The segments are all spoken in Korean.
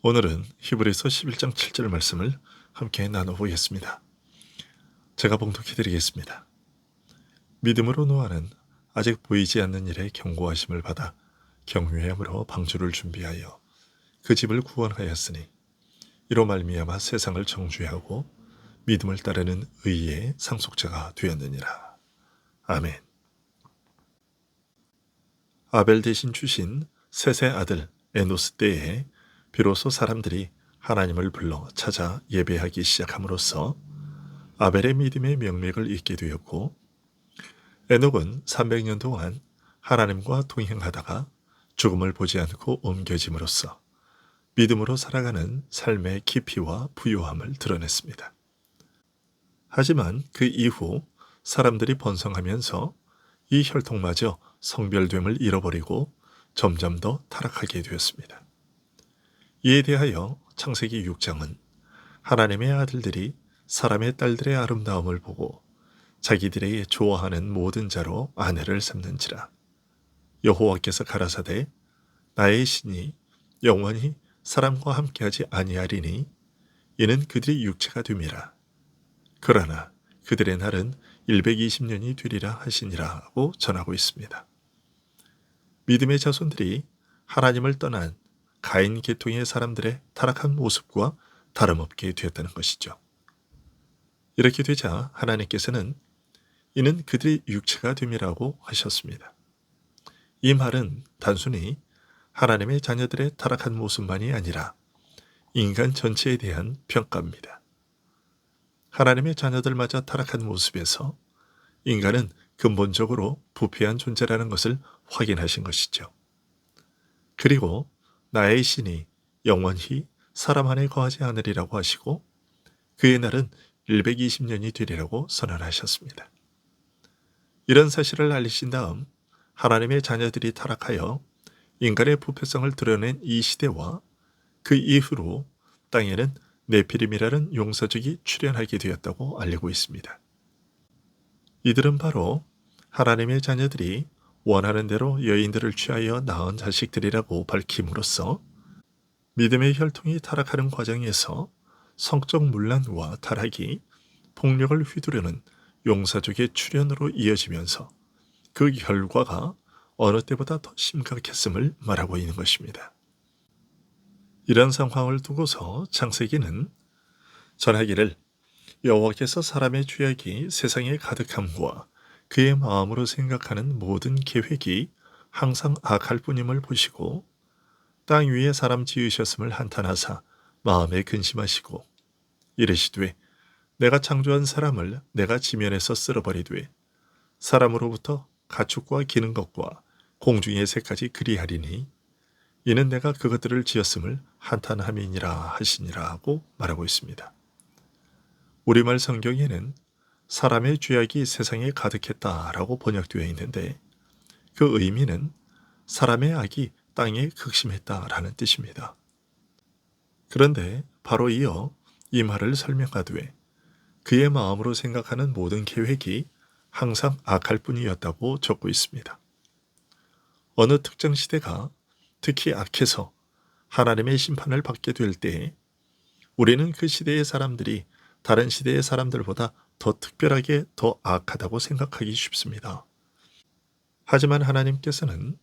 오늘은 히브리서 11장 7절 말씀을 함께 나눠보겠습니다. 제가 봉독해 드리겠습니다. 믿음으로 노아는 아직 보이지 않는 일에 경고하심을 받아 경외함으로 방주를 준비하여 그 집을 구원하였으니 이로 말미암아 세상을 정죄하고 믿음을 따르는 의의 상속자가 되었느니라. 아멘. 아벨 대신 주신 셋의 아들 에노스 때에 비로소 사람들이 하나님을 불러 찾아 예배하기 시작함으로써 아벨의 믿음의 명맥을 잇게 되었고, 에녹은 300년 동안 하나님과 동행하다가 죽음을 보지 않고 옮겨짐으로써 믿음으로 살아가는 삶의 깊이와 부요함을 드러냈습니다. 하지만 그 이후 사람들이 번성하면서 이 혈통마저 성별됨을 잃어버리고 점점 더 타락하게 되었습니다. 이에 대하여 창세기 6장은 하나님의 아들들이 사람의 딸들의 아름다움을 보고 자기들에게 좋아하는 모든 자로 아내를 삼는지라. 여호와께서 가라사대 나의 신이 영원히 사람과 함께하지 아니하리니 이는 그들의 육체가 됨이라. 그러나 그들의 날은 120년이 되리라 하시니라고 전하고 있습니다. 믿음의 자손들이 하나님을 떠난 가인 계통의 사람들의 타락한 모습과 다름없게 되었다는 것이죠. 이렇게 되자 하나님께서는 이는 그들의 육체가 됨이라고 하셨습니다. 이 말은 단순히 하나님의 자녀들의 타락한 모습만이 아니라 인간 전체에 대한 평가입니다. 하나님의 자녀들마저 타락한 모습에서 인간은 근본적으로 부패한 존재라는 것을 확인하신 것이죠. 그리고 나의 신이 영원히 사람 안에 거하지 않으리라고 하시고 그의 날은 120년이 되리라고 선언하셨습니다. 이런 사실을 알리신 다음 하나님의 자녀들이 타락하여 인간의 부패성을 드러낸 이 시대와 그 이후로 땅에는 네피림이라는 용사족이 출현하게 되었다고 알리고 있습니다. 이들은 바로 하나님의 자녀들이 원하는 대로 여인들을 취하여 낳은 자식들이라고 밝힘으로써 믿음의 혈통이 타락하는 과정에서 성적 문란과 타락이 폭력을 휘두르는 용사족의 출현으로 이어지면서 그 결과가 어느 때보다 더 심각했음을 말하고 있는 것입니다. 이런 상황을 두고서 창세기는 전하기를 여호와께서 사람의 죄악이 세상에 가득함과 그의 마음으로 생각하는 모든 계획이 항상 악할 뿐임을 보시고 땅 위에 사람 지으셨음을 한탄하사 마음에 근심하시고 이르시되 내가 창조한 사람을 내가 지면에서 쓸어버리되 사람으로부터 가축과 기는 것과 공중의 새까지 그리하리니 이는 내가 그것들을 지었음을 한탄함이니라 하시니라 하고 말하고 있습니다. 우리말 성경에는 사람의 죄악이 세상에 가득했다라고 번역되어 있는데 그 의미는 사람의 악이 땅에 극심했다라는 뜻입니다. 그런데 바로 이어 이 말을 설명하되 그의 마음으로 생각하는 모든 계획이 항상 악할 뿐이었다고 적고 있습니다. 어느 특정 시대가 특히 악해서 하나님의 심판을 받게 될 때에 우리는 그 시대의 사람들이 다른 시대의 사람들보다 더 특별하게 더 악하다고 생각하기 쉽습니다. 하지만 하나님께서는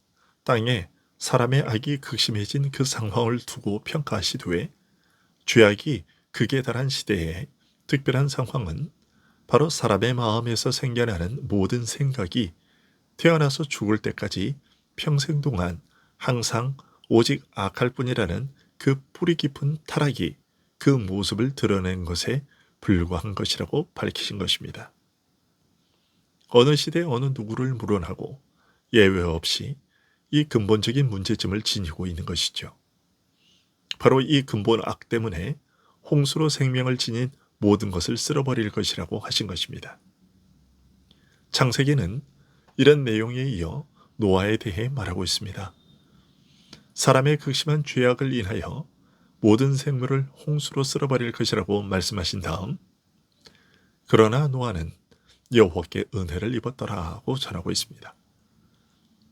땅에 사람의 악이 극심해진 그 상황을 두고 평가하시되 죄악이 극에 달한 시대에 특별한 상황은 바로 사람의 마음에서 생겨나는 모든 생각이 태어나서 죽을 때까지 평생 동안 항상 오직 악할 뿐이라는 그 뿌리 깊은 타락이 그 모습을 드러낸 것에 불과한 것이라고 밝히신 것입니다. 어느 시대 어느 누구를 물어나고 예외 없이 이 근본적인 문제점을 지니고 있는 것이죠. 바로 이 근본 악 때문에 홍수로 생명을 지닌 모든 것을 쓸어버릴 것이라고 하신 것입니다. 창세기는 이런 내용에 이어 노아에 대해 말하고 있습니다. 사람의 극심한 죄악을 인하여 모든 생물을 홍수로 쓸어버릴 것이라고 말씀하신 다음 그러나 노아는 여호와께 은혜를 입었더라고 전하고 있습니다.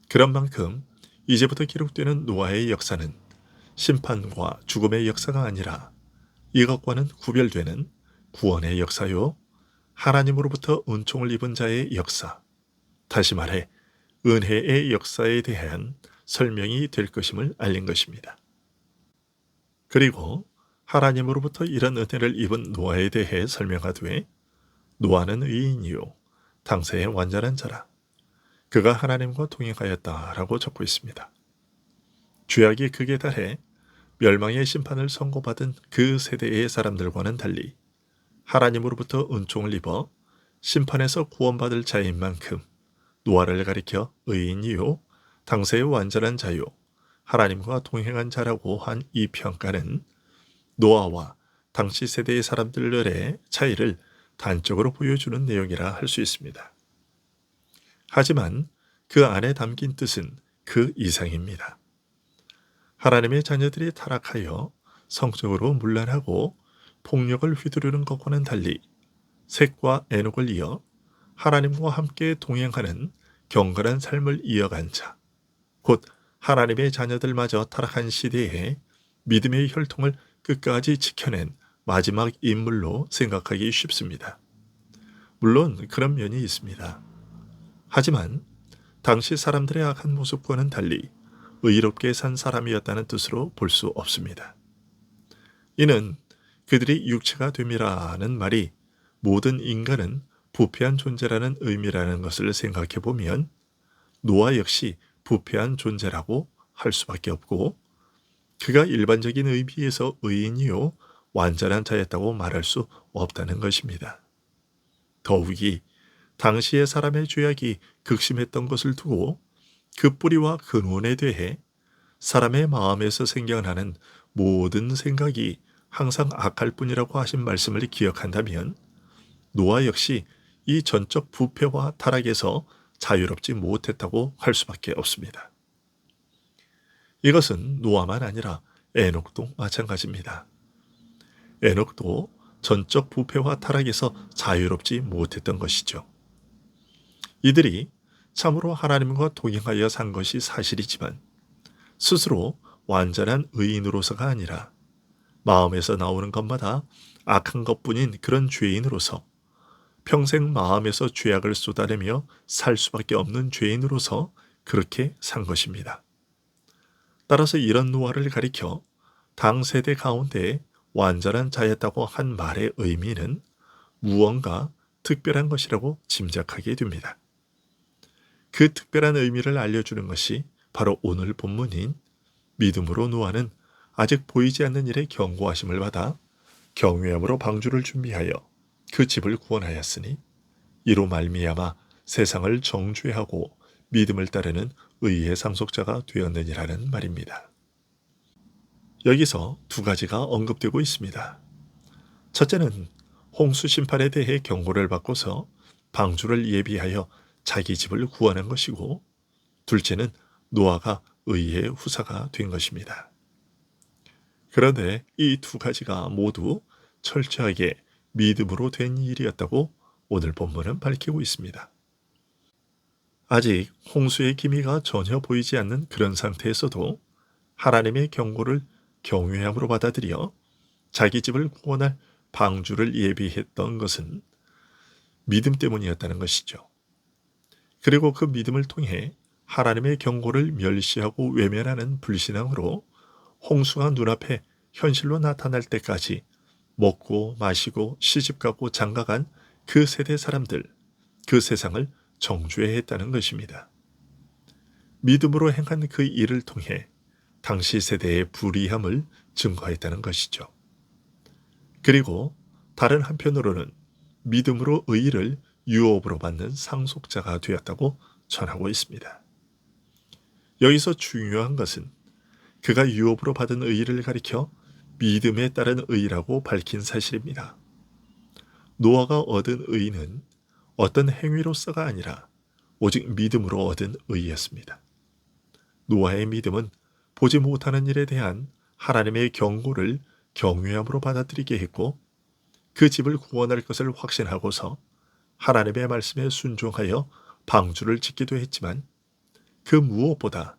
그런 만큼 이제부터 기록되는 노아의 역사는 심판과 죽음의 역사가 아니라 이것과는 구별되는 구원의 역사요, 하나님으로부터 은총을 입은 자의 역사, 다시 말해 은혜의 역사에 대한 설명이 될 것임을 알린 것입니다. 그리고 하나님으로부터 이런 은혜를 입은 노아에 대해 설명하되, 노아는 의인이요 당세의 완전한 자라. 그가 하나님과 동행하였다라고 적고 있습니다. 죄악이 극에 달해 멸망의 심판을 선고받은 그 세대의 사람들과는 달리 하나님으로부터 은총을 입어 심판에서 구원받을 자인 만큼 노아를 가리켜 의인이요 당세의 완전한 자요 하나님과 동행한 자라고 한 이 평가는 노아와 당시 세대의 사람들의 차이를 단적으로 보여주는 내용이라 할 수 있습니다. 하지만 그 안에 담긴 뜻은 그 이상입니다. 하나님의 자녀들이 타락하여 성적으로 문란하고 폭력을 휘두르는 것과는 달리 셋과 에녹을 이어 하나님과 함께 동행하는 경건한 삶을 이어간 자, 곧 하나님의 자녀들마저 타락한 시대에 믿음의 혈통을 끝까지 지켜낸 마지막 인물로 생각하기 쉽습니다. 물론 그런 면이 있습니다. 하지만 당시 사람들의 악한 모습과는 달리 의롭게 산 사람이었다는 뜻으로 볼 수 없습니다. 이는 그들이 육체가 됨이라는 말이 모든 인간은 부패한 존재라는 의미라는 것을 생각해 보면 노아 역시 부패한 존재라고 할 수밖에 없고, 그가 일반적인 의미에서 의인이요 완전한 자였다고 말할 수 없다는 것입니다. 더욱이 당시의 사람의 죄악이 극심했던 것을 두고 그 뿌리와 근원에 대해 사람의 마음에서 생겨나는 모든 생각이 항상 악할 뿐이라고 하신 말씀을 기억한다면 노아 역시 이 전적 부패와 타락에서 자유롭지 못했다고 할 수밖에 없습니다. 이것은 노아만 아니라 에녹도 마찬가지입니다. 에녹도 전적 부패와 타락에서 자유롭지 못했던 것이죠. 이들이 참으로 하나님과 동행하여 산 것이 사실이지만 스스로 완전한 의인으로서가 아니라 마음에서 나오는 것마다 악한 것뿐인 그런 죄인으로서, 평생 마음에서 죄악을 쏟아내며 살 수밖에 없는 죄인으로서 그렇게 산 것입니다. 따라서 이런 노아를 가리켜 당 세대 가운데 완전한 자였다고 한 말의 의미는 무언가 특별한 것이라고 짐작하게 됩니다. 그 특별한 의미를 알려주는 것이 바로 오늘 본문인 믿음으로 노아는 아직 보이지 않는 일에 경고하심을 받아 경외함으로 방주를 준비하여 그 집을 구원하였으니 이로 말미암아 세상을 정죄하고 믿음을 따르는 의의 상속자가 되었느니라는 말입니다. 여기서 두 가지가 언급되고 있습니다. 첫째는 홍수 심판에 대해 경고를 받고서 방주를 예비하여 자기 집을 구하는 것이고, 둘째는 노아가 의의 후사가 된 것입니다. 그런데 이 두 가지가 모두 철저하게 믿음으로 된 일이었다고 오늘 본문은 밝히고 있습니다. 아직 홍수의 기미가 전혀 보이지 않는 그런 상태에서도 하나님의 경고를 경외함으로 받아들여 자기 집을 구원할 방주를 예비했던 것은 믿음 때문이었다는 것이죠. 그리고 그 믿음을 통해 하나님의 경고를 멸시하고 외면하는 불신앙으로 홍수가 눈앞에 현실로 나타날 때까지 먹고 마시고 시집가고 장가간 그 세대 사람들, 그 세상을 정죄했다는 것입니다. 믿음으로 행한 그 일을 통해 당시 세대의 불의함을 증거했다는 것이죠. 그리고 다른 한편으로는 믿음으로 의의를 유업으로 받는 상속자가 되었다고 전하고 있습니다. 여기서 중요한 것은 그가 유업으로 받은 의의를 가리켜 믿음에 따른 의의라고 밝힌 사실입니다. 노아가 얻은 의의는 어떤 행위로서가 아니라 오직 믿음으로 얻은 의의였습니다. 노아의 믿음은 보지 못하는 일에 대한 하나님의 경고를 경외함으로 받아들이게 했고, 그 집을 구원할 것을 확신하고서 하나님의 말씀에 순종하여 방주를 짓기도 했지만, 그 무엇보다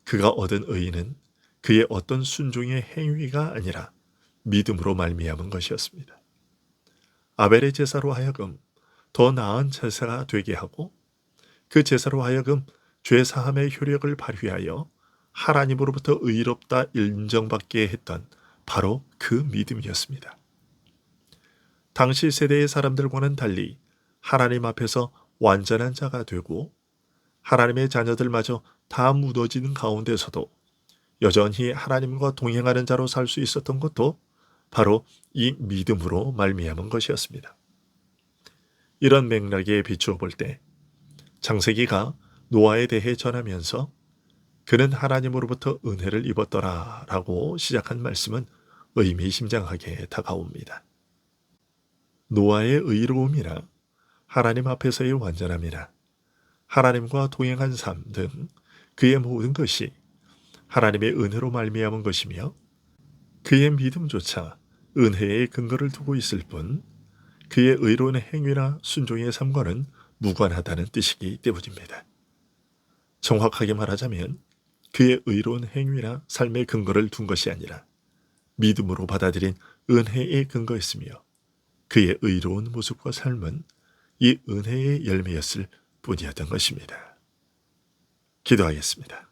그가 얻은 의의는 그의 어떤 순종의 행위가 아니라 믿음으로 말미암은 것이었습니다. 아벨의 제사로 하여금 더 나은 제사가 되게 하고 그 제사로 하여금 죄사함의 효력을 발휘하여 하나님으로부터 의롭다 인정받게 했던 바로 그 믿음이었습니다. 당시 세대의 사람들과는 달리 하나님 앞에서 완전한 자가 되고 하나님의 자녀들마저 다 무너지는 가운데서도 여전히 하나님과 동행하는 자로 살 수 있었던 것도 바로 이 믿음으로 말미암은 것이었습니다. 이런 맥락에 비추어 볼 때 창세기가 노아에 대해 전하면서 그는 하나님으로부터 은혜를 입었더라 라고 시작한 말씀은 의미심장하게 다가옵니다. 노아의 의로움이라 하나님 앞에서의 완전함이라 하나님과 동행한 삶 등 그의 모든 것이 하나님의 은혜로 말미암은 것이며 그의 믿음조차 은혜의 근거를 두고 있을 뿐 그의 의로운 행위나 순종의 삶과는 무관하다는 뜻이기 때문입니다. 정확하게 말하자면 그의 의로운 행위나 삶의 근거를 둔 것이 아니라 믿음으로 받아들인 은혜의 근거였으며 그의 의로운 모습과 삶은 이 은혜의 열매였을 뿐이었던 것입니다. 기도하겠습니다.